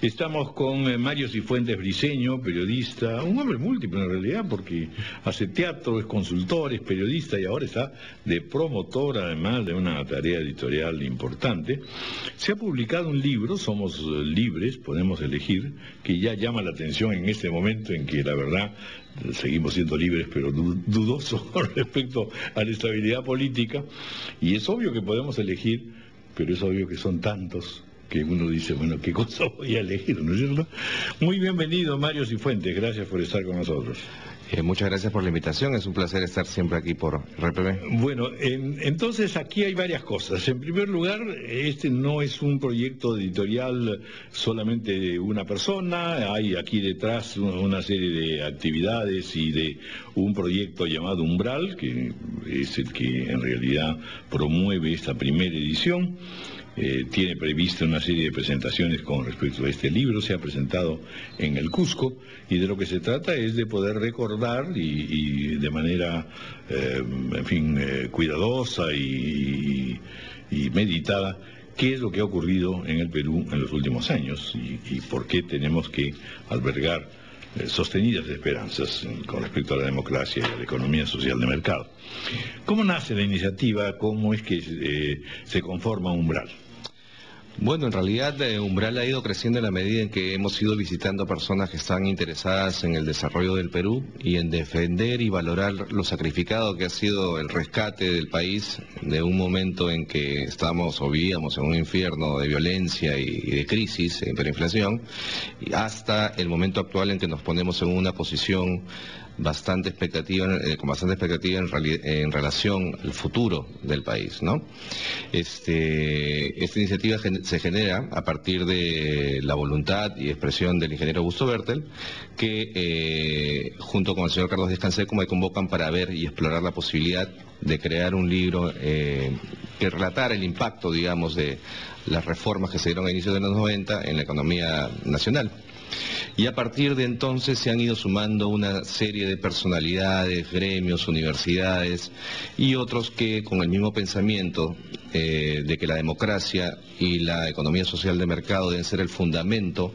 Estamos con Mario Cifuentes Briceño, periodista, un hombre múltiple en realidad, porque hace teatro, es consultor, es periodista y ahora está de promotor, además de una tarea editorial importante. Se ha publicado un libro, Somos Libres, podemos elegir, que ya llama la atención en este momento en que la verdad seguimos siendo libres, pero dudosos con respecto a la estabilidad política, y es obvio que podemos elegir, pero es obvio que son tantos que uno dice, bueno, ¿qué cosa voy a elegir? ¿No es cierto? Muy bienvenido, Mario Cifuentes, gracias por estar con nosotros. Muchas gracias por la invitación, es un placer estar siempre aquí por RPP. Bueno, entonces aquí hay varias cosas. En primer lugar, este no es un proyecto editorial solamente de una persona, hay aquí detrás una serie de actividades y de un proyecto llamado Umbral, que es el que en realidad promueve esta primera edición. Tiene prevista una serie de presentaciones con respecto a este libro, se ha presentado en el Cusco, y de lo que se trata es de poder recordar y de manera, cuidadosa y meditada, qué es lo que ha ocurrido en el Perú en los últimos años y por qué tenemos que albergar sostenidas esperanzas con respecto a la democracia y a la economía social de mercado. ¿Cómo nace la iniciativa? ¿Cómo es que se conforma Umbral? Bueno, en realidad Umbral ha ido creciendo en la medida en que hemos ido visitando a personas que están interesadas en el desarrollo del Perú y en defender y valorar lo sacrificado que ha sido el rescate del país de un momento en que estábamos o vivíamos en un infierno de violencia y de crisis, hiperinflación, hasta el momento actual en que nos ponemos en una posición con bastante expectativa en relación al futuro del país, ¿no? Esta iniciativa se genera a partir de la voluntad y expresión del ingeniero Augusto Bertel, que junto con el señor Carlos Díaz-Canseco me convocan para ver y explorar la posibilidad de crear un libro que relatara el impacto, digamos, de las reformas que se dieron a inicios de los 90 en la economía nacional. Y a partir de entonces se han ido sumando una serie de personalidades, gremios, universidades y otros que con el mismo pensamiento de que la democracia y la economía social de mercado deben ser el fundamento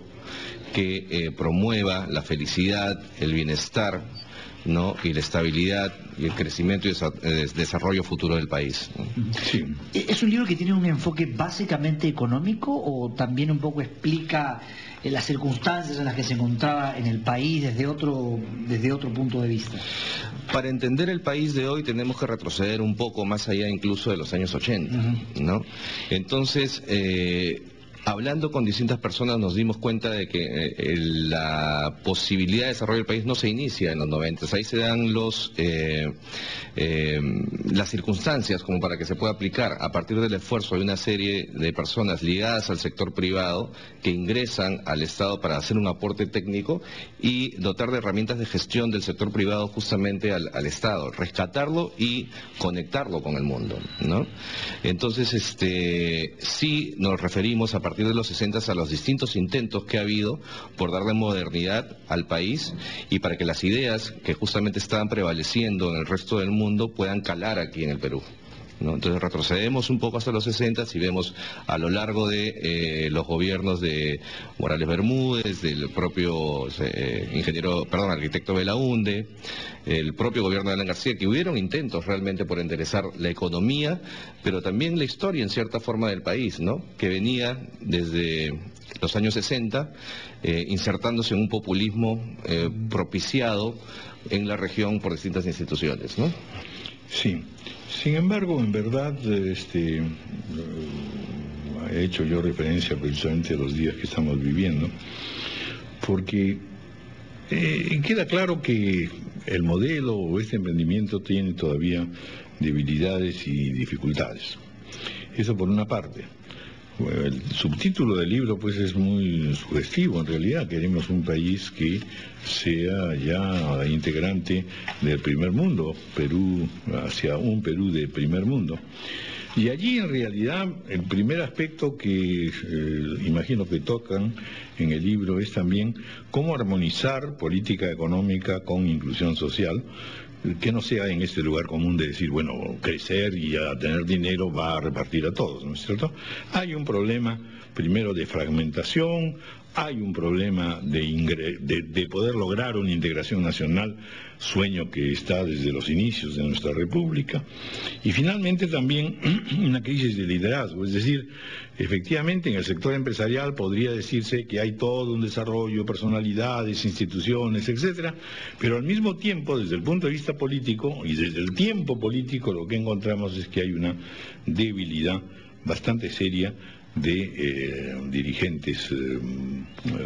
que promueva la felicidad, el bienestar, ¿no? Y la estabilidad y el crecimiento y desarrollo futuro del país. Sí. ¿Es un libro que tiene un enfoque básicamente económico o también un poco explica las circunstancias en las que se encontraba en el país desde otro punto de vista? Para entender el país de hoy tenemos que retroceder un poco más allá incluso de los años 80, ¿no? Entonces, hablando con distintas personas nos dimos cuenta de que la posibilidad de desarrollo del país no se inicia en los 90, ahí se dan las circunstancias como para que se pueda aplicar a partir del esfuerzo de una serie de personas ligadas al sector privado que ingresan al Estado para hacer un aporte técnico y dotar de herramientas de gestión del sector privado justamente al Estado, rescatarlo y conectarlo con el mundo, ¿no? Entonces, sí nos referimos a partir de los 60 a los distintos intentos que ha habido por darle modernidad al país y para que las ideas que justamente estaban prevaleciendo en el resto del mundo puedan calar aquí en el Perú, ¿no? Entonces retrocedemos un poco hasta los 60 y vemos a lo largo de los gobiernos de Morales Bermúdez, del propio arquitecto Belaúnde, el propio gobierno de Alan García, que hubieron intentos realmente por enderezar la economía, pero también la historia en cierta forma del país, ¿no? Que venía desde los años 60 insertándose en un populismo propiciado en la región por distintas instituciones, ¿no? Sí. Sin embargo, en verdad, he hecho yo referencia precisamente a los días que estamos viviendo, porque queda claro que el modelo o este emprendimiento tiene todavía debilidades y dificultades. Eso por una parte. El subtítulo del libro pues es muy sugestivo en realidad. Queremos un país que sea ya integrante del primer mundo, Perú, hacia un Perú de primer mundo. Y allí en realidad el primer aspecto que imagino que tocan en el libro es también cómo armonizar política económica con inclusión social, que no sea en este lugar común de decir, bueno, crecer y a tener dinero va a repartir a todos, ¿no es cierto? Hay un problema primero de fragmentación, hay un problema de poder lograr una integración nacional, sueño que está desde los inicios de nuestra República, y finalmente también una crisis de liderazgo, es decir, efectivamente en el sector empresarial podría decirse que hay todo un desarrollo, personalidades, instituciones, etcétera, pero al mismo tiempo, desde el punto de vista político y desde el tiempo político, lo que encontramos es que hay una debilidad bastante seria de dirigentes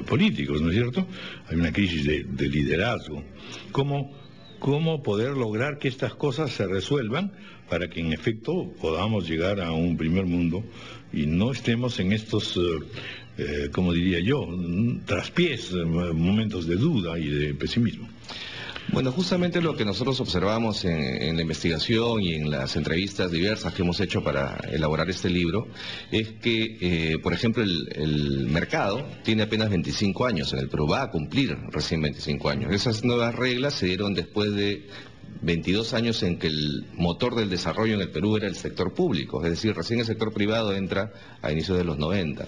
políticos, ¿no es cierto? Hay una crisis de liderazgo. ¿Cómo poder lograr que estas cosas se resuelvan para que en efecto podamos llegar a un primer mundo y no estemos en estos, como diría yo, traspiés, momentos de duda y de pesimismo? Bueno, justamente lo que nosotros observamos en la investigación y en las entrevistas diversas que hemos hecho para elaborar este libro es que, por ejemplo, el mercado tiene apenas 25 años en el Perú, va a cumplir recién 25 años. Esas nuevas reglas se dieron después de 22 años en que el motor del desarrollo en el Perú era el sector público, es decir, recién el sector privado entra a inicios de los 90.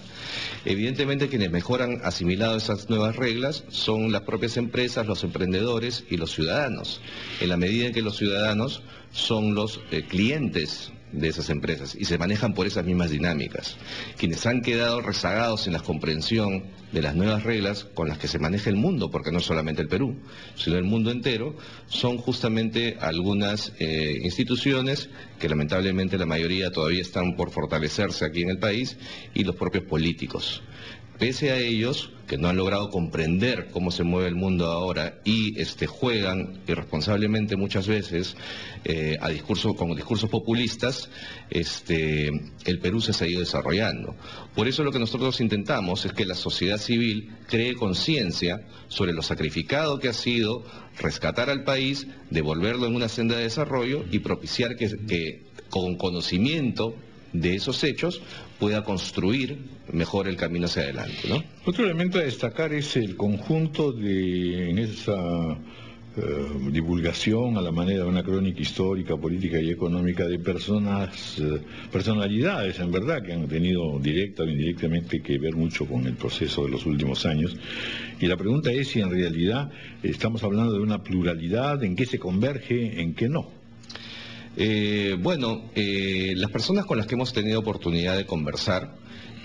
Evidentemente quienes mejor han asimilado esas nuevas reglas son las propias empresas, los emprendedores y los ciudadanos, en la medida en que los ciudadanos son los clientes de esas empresas y se manejan por esas mismas dinámicas. Quienes han quedado rezagados en la comprensión de las nuevas reglas con las que se maneja el mundo, porque no solamente el Perú, sino el mundo entero, son justamente algunas instituciones que lamentablemente la mayoría todavía están por fortalecerse aquí en el país y los propios políticos. Pese a ellos, que no han logrado comprender cómo se mueve el mundo ahora y juegan irresponsablemente muchas veces con discursos populistas, el Perú se ha seguido desarrollando. Por eso lo que nosotros intentamos es que la sociedad civil cree conciencia sobre lo sacrificado que ha sido rescatar al país, devolverlo en una senda de desarrollo y propiciar que con conocimiento de esos hechos pueda construir mejor el camino hacia adelante, ¿no? Otro elemento a destacar es el conjunto en esa divulgación a la manera de una crónica histórica, política y económica de personalidades, en verdad, que han tenido directa o indirectamente que ver mucho con el proceso de los últimos años. Y la pregunta es si en realidad estamos hablando de una pluralidad, en qué se converge, en qué no. Las personas con las que hemos tenido oportunidad de conversar,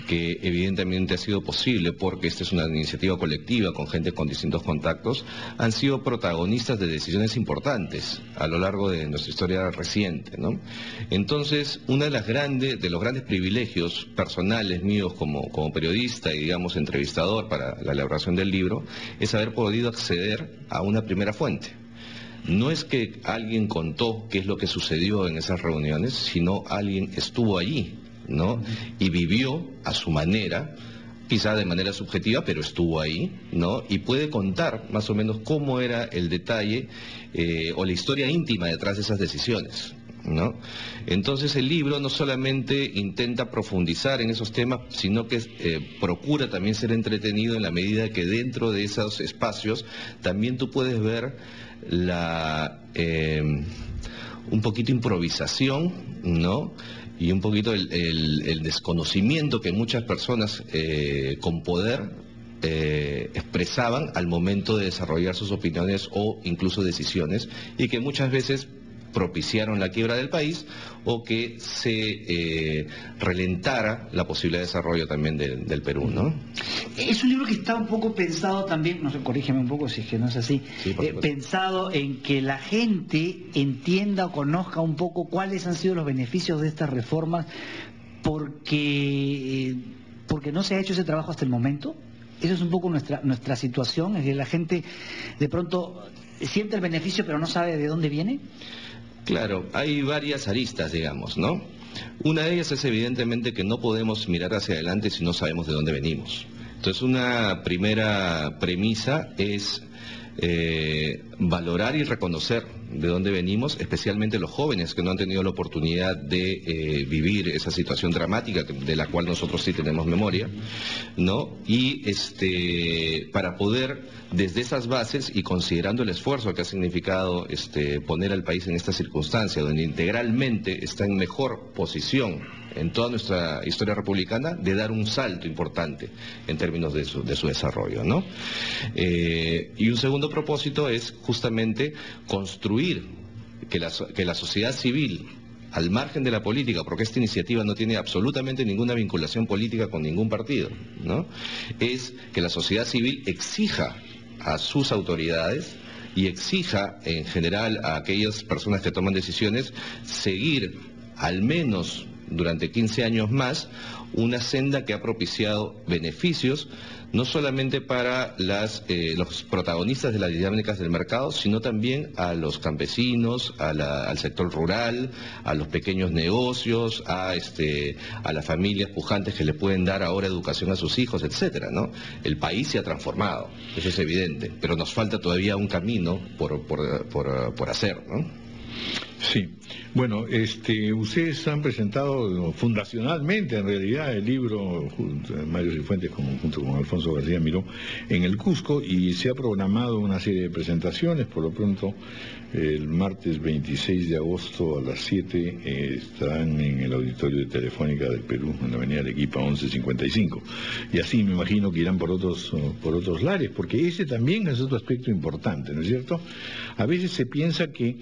que evidentemente ha sido posible porque esta es una iniciativa colectiva con gente con distintos contactos, han sido protagonistas de decisiones importantes a lo largo de nuestra historia reciente, ¿no? Entonces, uno de los grandes privilegios personales míos como periodista y, digamos, entrevistador para la elaboración del libro, es haber podido acceder a una primera fuente. No es que alguien contó qué es lo que sucedió en esas reuniones, sino alguien estuvo allí, ¿no? Y vivió a su manera, quizá de manera subjetiva, pero estuvo ahí, ¿no? Y puede contar más o menos cómo era el detalle o la historia íntima detrás de esas decisiones, ¿no? Entonces el libro no solamente intenta profundizar en esos temas, sino que procura también ser entretenido en la medida que dentro de esos espacios también tú puedes ver un poquito improvisación, ¿no? Y un poquito el desconocimiento que muchas personas con poder expresaban al momento de desarrollar sus opiniones o incluso decisiones, y que muchas veces propiciaron la quiebra del país o que se relentara la posibilidad de desarrollo también del Perú, ¿no? Es un libro que está un poco pensado también, no sé, corrígeme un poco si es que no es así, sí, pensado en que la gente entienda o conozca un poco cuáles han sido los beneficios de estas reformas porque no se ha hecho ese trabajo hasta el momento. Esa es un poco nuestra situación, es que la gente de pronto siente el beneficio pero no sabe de dónde viene. Claro, hay varias aristas, digamos, ¿no? Una de ellas es evidentemente que no podemos mirar hacia adelante si no sabemos de dónde venimos. Entonces, una primera premisa es valorar y reconocer de dónde venimos, especialmente los jóvenes que no han tenido la oportunidad de vivir esa situación dramática de la cual nosotros sí tenemos memoria, ¿no? Y para poder, desde esas bases y considerando el esfuerzo que ha significado poner al país en esta circunstancia, donde integralmente está en mejor posición en toda nuestra historia republicana de dar un salto importante en términos de su desarrollo, ¿no? Y un segundo propósito es justamente construir que la sociedad civil, al margen de la política, porque esta iniciativa no tiene absolutamente ninguna vinculación política con ningún partido, ¿no? Es que la sociedad civil exija a sus autoridades y exija en general a aquellas personas que toman decisiones seguir al menos durante 15 años más una senda que ha propiciado beneficios no solamente para los protagonistas de las dinámicas del mercado, sino también a los campesinos, al sector rural, a los pequeños negocios, a las familias pujantes que le pueden dar ahora educación a sus hijos, etcétera, ¿no? El país se ha transformado, eso es evidente, pero nos falta todavía un camino por hacer, ¿no? Sí, bueno, ustedes han presentado fundacionalmente en realidad el libro Mario Cifuentes junto con Alfonso García Miró en el Cusco, y se ha programado una serie de presentaciones. Por lo pronto el martes 26 de agosto a las 7 estarán en el auditorio de Telefónica del Perú, en la avenida Arequipa 1155, y así me imagino que irán por otros lares, porque ese también es otro aspecto importante, ¿no es cierto? A veces se piensa que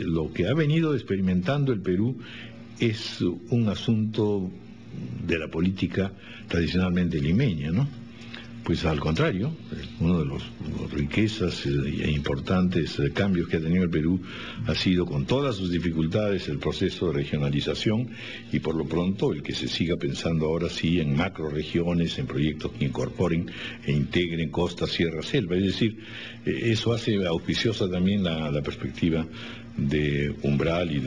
lo que ha venido experimentando el Perú es un asunto de la política tradicionalmente limeña, ¿no? Pues al contrario, uno de las riquezas e importantes cambios que ha tenido el Perú ha sido, con todas sus dificultades, el proceso de regionalización, y por lo pronto el que se siga pensando ahora sí en macroregiones, en proyectos que incorporen e integren costa, sierra, selva. Es decir, eso hace auspiciosa también la perspectiva de Umbral y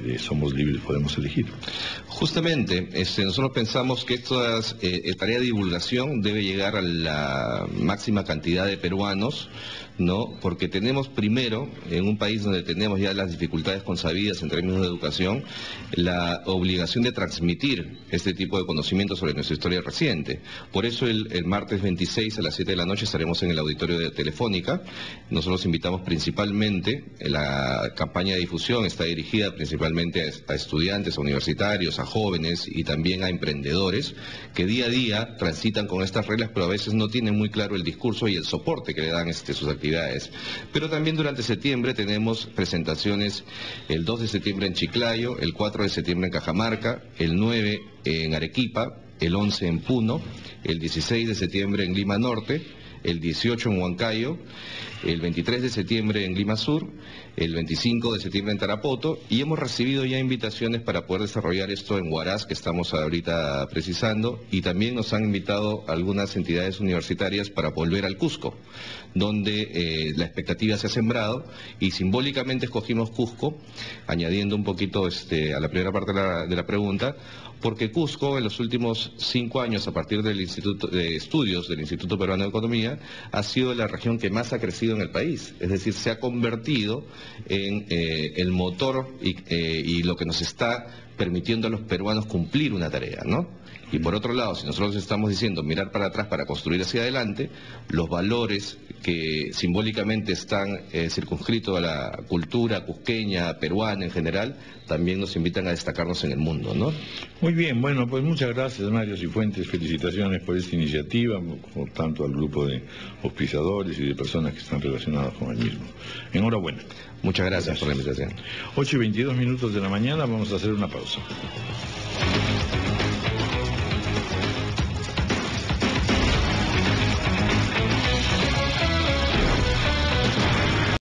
de Somos Libres, Podemos Elegir. Justamente, nosotros pensamos que esta tarea de divulgación debe llegar a la máxima cantidad de peruanos, ¿no? Porque tenemos primero, en un país donde tenemos ya las dificultades consabidas en términos de educación, la obligación de transmitir este tipo de conocimientos sobre nuestra historia reciente. Por eso el martes 26 a las 7 de la noche estaremos en el auditorio de Telefónica. Nosotros invitamos principalmente, la campaña de difusión está dirigida principalmente a estudiantes, a universitarios, a jóvenes y también a emprendedores que día a día transitan con estas reglas, pero a veces no tienen muy claro el discurso y el soporte que le dan sus actividades. Pero también durante septiembre tenemos presentaciones el 2 de septiembre en Chiclayo, el 4 de septiembre en Cajamarca, el 9 en Arequipa, el 11 en Puno, el 16 de septiembre en Lima Norte, el 18 en Huancayo, el 23 de septiembre en Lima Sur, el 25 de septiembre en Tarapoto, y hemos recibido ya invitaciones para poder desarrollar esto en Huaraz, que estamos ahorita precisando, y también nos han invitado algunas entidades universitarias para volver al Cusco, donde la expectativa se ha sembrado, y simbólicamente escogimos Cusco, añadiendo un poquito a la primera parte de la pregunta, porque Cusco en los últimos 5 años, a partir del Instituto de Estudios del Instituto Peruano de Economía, ha sido la región que más ha crecido en el país. Es decir, se ha convertido en el motor y lo que nos está permitiendo a los peruanos cumplir una tarea, ¿no? Y por otro lado, si nosotros estamos diciendo mirar para atrás para construir hacia adelante, los valores que simbólicamente están circunscritos a la cultura cusqueña, peruana en general, también nos invitan a destacarnos en el mundo, ¿no? Muy bien, bueno, pues muchas gracias, Mario Cifuentes, felicitaciones por esta iniciativa, por tanto al grupo de auspiciadores y de personas que están relacionadas con el mismo. Enhorabuena. Muchas gracias por la invitación. 8:22 de la mañana, vamos a hacer una pausa.